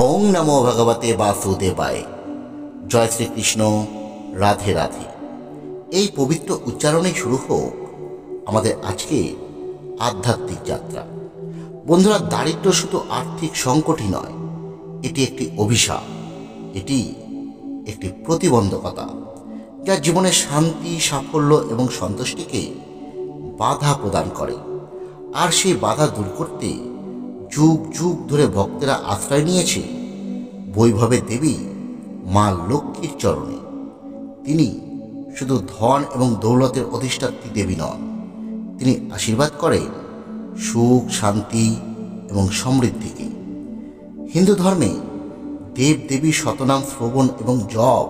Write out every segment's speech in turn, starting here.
ওং নমো ভগবতে বাসুদেবায়। জয় শ্রীকৃষ্ণ, রাধে রাধে। এই পবিত্র উচ্চারণে শুরু হোক আমাদের আজকে আধ্যাত্মিক যাত্রা। বন্ধুরা, দারিদ্র শুধু আর্থিক সংকটই নয়, এটি একটি অভিশাপ, এটি একটি প্রতিবন্ধকতা যা জীবনের শান্তি, সাফল্য এবং সন্তুষ্টিকে বাধা প্রদান করে। আর সেই বাধা দূর করতে যুগ যুগ ধরে ভক্তেরা আশ্রয় নিয়েছে বৈভবের দেবী মা লক্ষ্মীর চরণে। তিনি শুধু ধন এবং দৌলতের অধিষ্ঠাত্রী দেবী নন, তিনি আশীর্বাদ করেন সুখ, শান্তি এবং সমৃদ্ধিকে। হিন্দু ধর্মে দেব দেবীর শতনাম শ্রবণ এবং জপ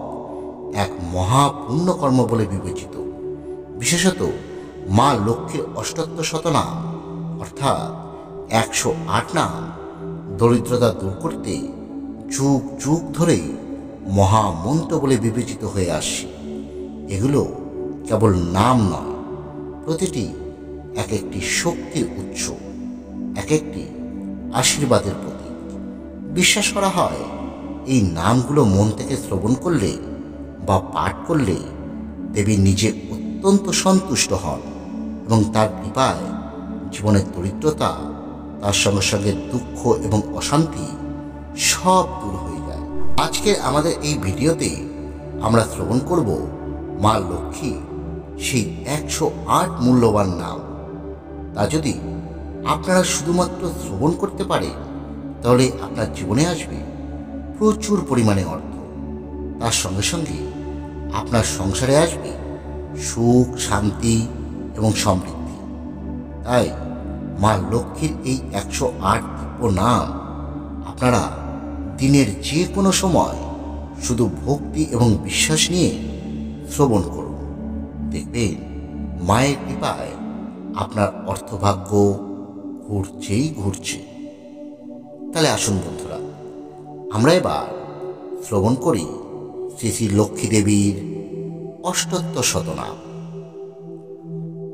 এক মহাপুণ্যকর্ম বলে বিবেচিত। বিশেষত মা লক্ষ্মীর অষ্টোত্তর শতনাম অর্থাৎ 108 নাম দরিদ্রতা দূর করতে যুগ যুগ ধরে মহামন্ত্র বলে বিবেচিত হয়ে আসছে। এগুলো কেবল নাম নয়, প্রতিটি এক একটি শক্তির উৎস, এক একটি আশীর্বাদের প্রতীক। বিশ্বাস করা হয় এই নামগুলো মন থেকে শ্রবণ করলে বা পাঠ করলে দেবী নিজে অত্যন্ত সন্তুষ্ট হন এবং তার কৃপায় জীবনের দরিদ্রতা, তার সঙ্গে সঙ্গে দুঃখ এবং অশান্তি সব দূর হয়ে যায়। আজকে আমাদের এই ভিডিওতে আমরা শ্রবণ করব মা লক্ষ্মী সেই 108 মূল্যবান নাম। তা যদি আপনারা শুধুমাত্র শ্রবণ করতে পারেন, তাহলে আপনার জীবনে আসবে প্রচুর পরিমাণে অর্থ। তার সঙ্গে সঙ্গে আপনার সংসারে আসবে সুখ, শান্তি এবং সমৃদ্ধি। তাই মা লক্ষ্মীর এই 108 দিব্য নাম আপনারা দিনের যে কোনো সময় শুধু ভক্তি এবং বিশ্বাস নিয়ে শ্রবণ করুন। দেখবেন মায়ের কৃপায় আপনার অর্থভাগ্য ঘুরছেই ঘুরছে। তাহলে আসুন বন্ধুরা, আমরা এবার শ্রবণ করি শ্রী শ্রী লক্ষ্মী দেবীর অষ্টোত্তর শতনাম।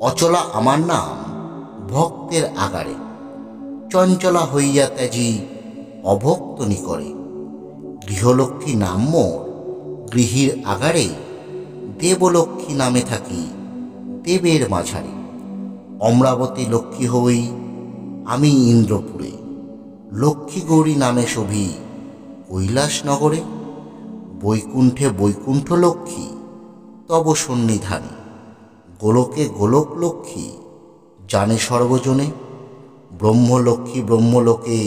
অচলা আমার নাম ভক্তের আগারে, চঞ্চলা হইয়া ত্যাজি অভক্ত নিকরে। গৃহলক্ষ্মী নাম মোর গৃহীর আগারে, দেবলক্ষ্মী নামে থাকি দেবের মাঝারে। অমরাবতী লক্ষ্মী হই আমি ইন্দ্রপুরে, লক্ষ্মী গৌরী নামে শোভি কৈলাসনগরে। বৈকুণ্ঠে বৈকুণ্ঠ লক্ষ্মী তব সন্নিধানে, গোলকে গোলক লক্ষ্মী জানে সর্বজনে। ব্রহ্মলক্ষ্মী ব্রহ্মলোকে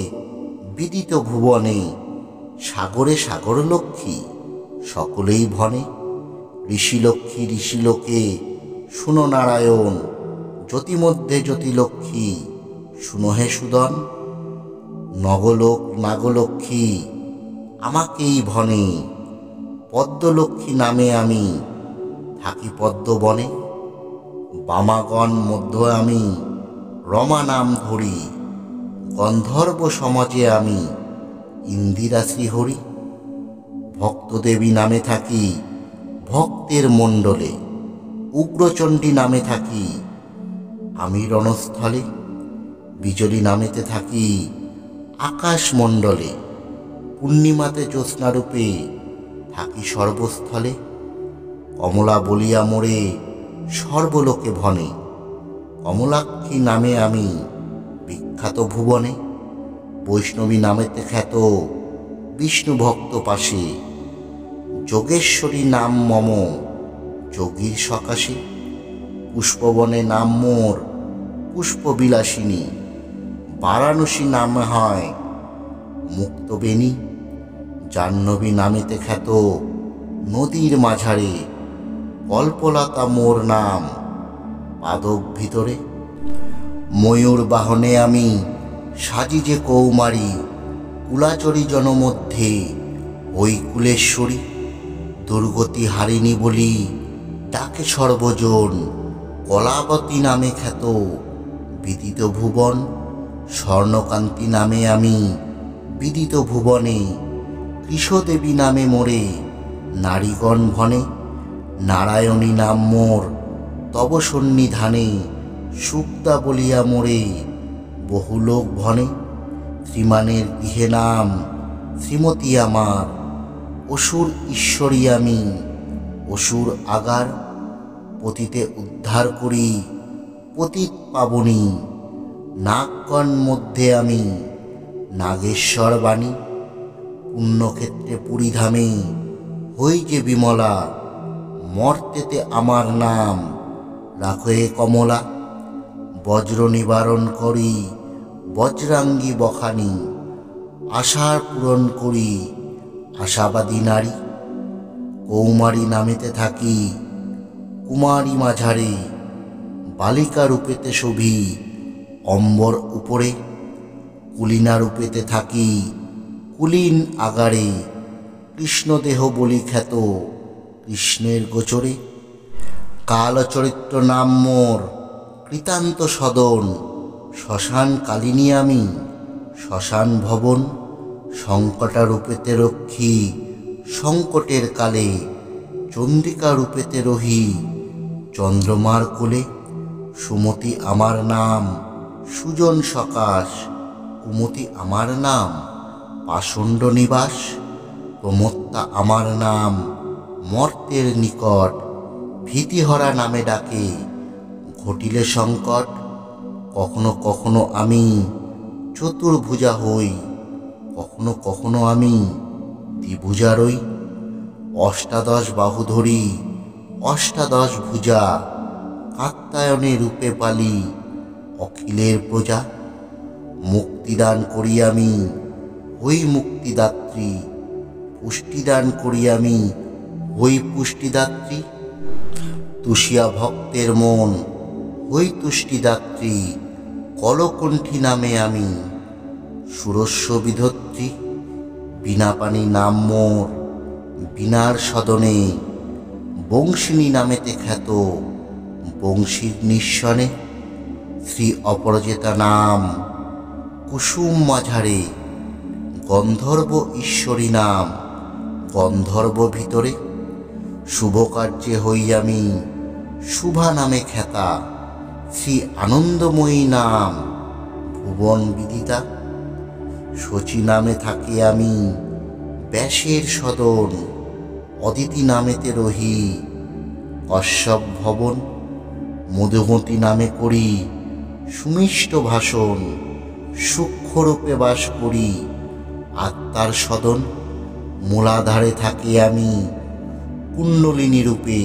বিদিত ভুবনে, সাগরে সাগর লক্ষ্মী সকলেই ভনে। ঋষিলক্ষ্মী ঋষিলোকে শুনো নারায়ণ, জ্যোতিমধ্যে জ্যোতিলক্ষ্মী শুনো হে সুদন। নগলোক নাগলক্ষ্মী আমাকেই ভনে, পদ্মলক্ষ্মী নামে আমি থাকি পদ্মবনে। বামাগণ মধ্য আমি রমা নাম ধরি, গন্ধর্ব সমাজে আমি ইন্দিরা শ্রীহরি। ভক্তদেবী নামে থাকি ভক্তের মণ্ডলে, উগ্রচণ্ডী নামে থাকি আমি রণস্থলে। বিজলী নামেতে থাকি আকাশমণ্ডলে, পূর্ণিমাতে জ্যোৎস্নারূপে থাকি সর্বস্থলে। কমলা বলিয়া মোরে সর্বলোকে ভনে, কমলাক্ষী নামে আমি বিখ্যাত ভুবনে। বৈষ্ণবী নামেতে খ্যাত বিষ্ণু ভক্ত পাশে, যোগেশ্বরী নাম মম যোগীর সকাশে। পুষ্পবনে নাম মোর পুষ্পবিলাসিনী, বারাণসী নাম হয় মুক্তবেণী। জাহ্নবী নামেতে খ্যাত নদীর মাঝারে, কল্পলতা মোর নাম পাদক ভিতরে। ময়ূর বাহনে আমি সাজি যে কৌমারী, কুলাচরী জনমধ্যে ওই কুলেশ্বরী। দুর্গতি হারিণী বলি ডাকে সর্বজন, কলাবতী নামে খ্যাত বিদিত ভুবন। স্বর্ণকান্তি নামে আমি বিদিত ভুবনে, কৃষদেবী নামে মোরে নারীগণ ভনে। নারায়ণী নাম মোর তব সন্নিধানে, সুক্তা বলিয়া মোরে বহুলোক ভনে। শ্রীমানের গৃহে নাম শ্রীমতী আমার, অসুর ঈশ্বরী আমি, অসুর আগার পতিতে উদ্ধার করি, পতিত পাবনী। নাগগণ মধ্যে আমি, নাগেশ্বর বাণী। পুণ্যক্ষেত্রে পুরীধামে হই যে বিমলা, মর্তেতে আমার নাম রাখে কমলা। বজ্র নিবারণ করি, বজ্রাঙ্গী বখানি, আশার পূরণ করি, আশাবাদী নারী। কৌমারী নামেতে থাকি, কুমারী মাঝারে, বালিকা রূপেতে শোভি অম্বর উপরে। কুলিনা রূপেতে থাকি, কুলীন আগারে, কৃষ্ণদেহ বলি খ্যাত, কৃষ্ণের গোচরে। কালচরিত্র নাম মোর, কৃতান্ত সদন, শ্মশান কালিনী আমি, শ্মশান ভবন। সংকটা রূপেতে রক্ষী, সংকটের কালে, চন্দ্রিকা রূপেতে রহি, চন্দ্রমার কোলে। সুমতি আমার নাম, সুজন সকাশ, কুমতি আমার নাম, পাষণ্ড নিবাস। প্রমত্তা আমার নাম, মর্তের নিকট, ভীতিহরা নামে ডাকে, ঘটিলে সংকট। কখনো কখনো আমি চতুর্ভুজা হই, কখনো কখনো আমি দ্বিভুজা রই। অষ্টাদশ বাহু ধরি, অষ্টাদশ ভুজা, কাত্যায়নে রূপে পালি অখিলের প্রজা। মুক্তিদান করি আমি, হই মুক্তিদাত্রী, পুষ্টিদান করি আমি, হই পুষ্টিদাত্রী। তুষিয়া ভক্তের মন, হই তুষ্টিদাত্রী, কলকণ্ঠী নামে আমি, সুরস্য বিধত্রী। বীণাপাণি নাম মোর, বীণার সদনে, বংশিনী নামেতে খ্যাত, বংশীর নিঃসনে। শ্রী অপরাজিতা নাম, কুসুম মাঝারে, গন্ধর্ব ঈশ্বরী নাম, গন্ধর্ব ভিতরে। শুভ কার্যে হই আমি, শুভা নামে খ্যাতা, শ্রী আনন্দময়ী নাম, ভুবন বিদিতা। শচী নামে থাকি আমি, ব্যাসের সদন, অদিতি নামেতে রহি, কশ্যপ ভবন। মধুমতি নামে করি, সুমিষ্ট ভাষণ, সূক্ষ্মরূপে বাস করি, আত্মার সদন। মূলাধারে থাকি আমি, কুণ্ডলিনী রূপে,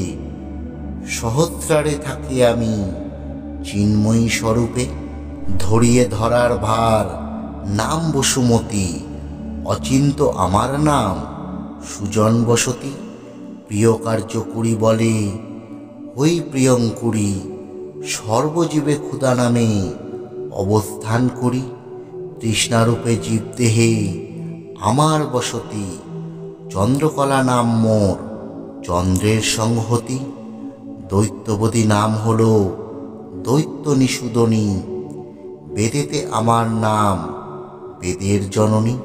সহস্রারে থাকি আমি, চিন্ময়ী স্বরূপে। ধরিয়ে ধরার ভার, নাম বসুমতী, অচিন্ত আমার নাম, সুজন বসতি। প্রিয় কার্য করি বলে, হই প্রিয়ঙ্কুরী, সর্বজীবে ক্ষুধা নামে অবস্থান করি। তৃষ্ণারূপে জীবদেহে আমার বসতি, চন্দ্রকলা নাম মোর, চন্দ্রের সংহতি। দৈত্যবতী নাম হল দৈত্য নিষুদনী, বেদেতে আমার নাম, বেদের জননী।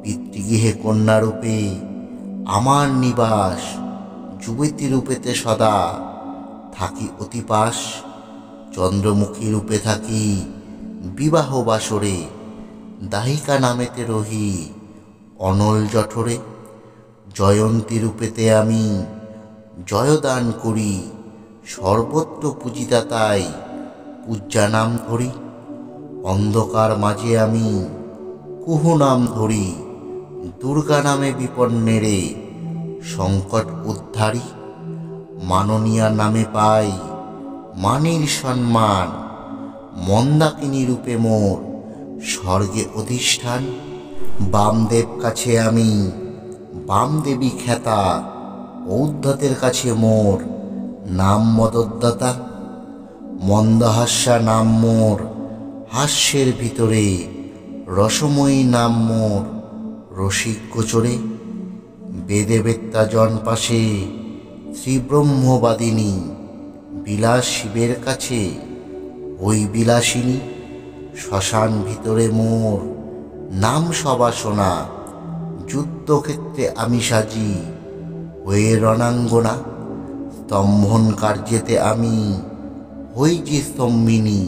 পিতৃগৃহে কন্যারূপে আমার নিবাস, যুবতী রূপেতে সদা থাকি অতিপাস। চন্দ্রমুখী রূপে থাকি বিবাহ বাসরে, দাহিকা নামেতে রহি অনল জঠরে। জয়ন্তী রূপেতে আমি জয়দান করি, সর্বত্র পূজিতা তাই পূজ্যা নাম ধরি। অন্ধকার মাঝে আমি কুহু নাম ধরি, দুর্গা নামে বিপন্নেরে সংকট উদ্ধারী। মাননীয়া নামে পাই মানির সম্মান, মন্দাকিনী রূপে মোর স্বর্গে অধিষ্ঠান। বামদেব কাছে আমি বামদেবী খ্যাতা, ঔদ্ধতের কাছে মোর নাম মদোদ্দাতা। মন্দহাস্যা নাম মোর, হাস্যের ভিতরে, রসময়ী নাম মোর, রসিক গোচরে। বেদে বেত্তা জন পাশে, শ্রী ব্রহ্মবাদিনী, বিলাস শিবের কাছে ওই বিলাসিনী। শ্মশান ভিতরে মোর নাম সবাসনা, যুদ্ধক্ষেত্রে আমি সাজি হয়ে রণাঙ্গনা। স্তম্ভন কার্যেতে আমি হই যে স্তম্ভিনী,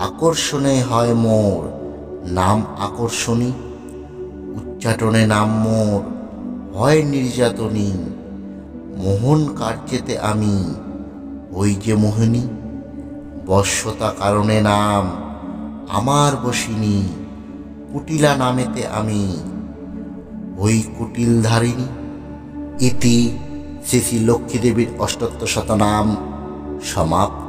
আকর্ষণে হয় মোর নাম আকর্ষণী। উচ্চাটনে নাম মোর হয় নির্যাতনী, মোহন কার্যেতে আমি ওই যে মোহিনী, বশ্যতা কারণে নাম আমার বসিনী, কুটিলা নামেতে আমি ওই কুটিল ধারিণী। ইতি শ্রী শ্রী লক্ষ্মী দেবীর অষ্টোত্তর শতনাম সমাপ্ত।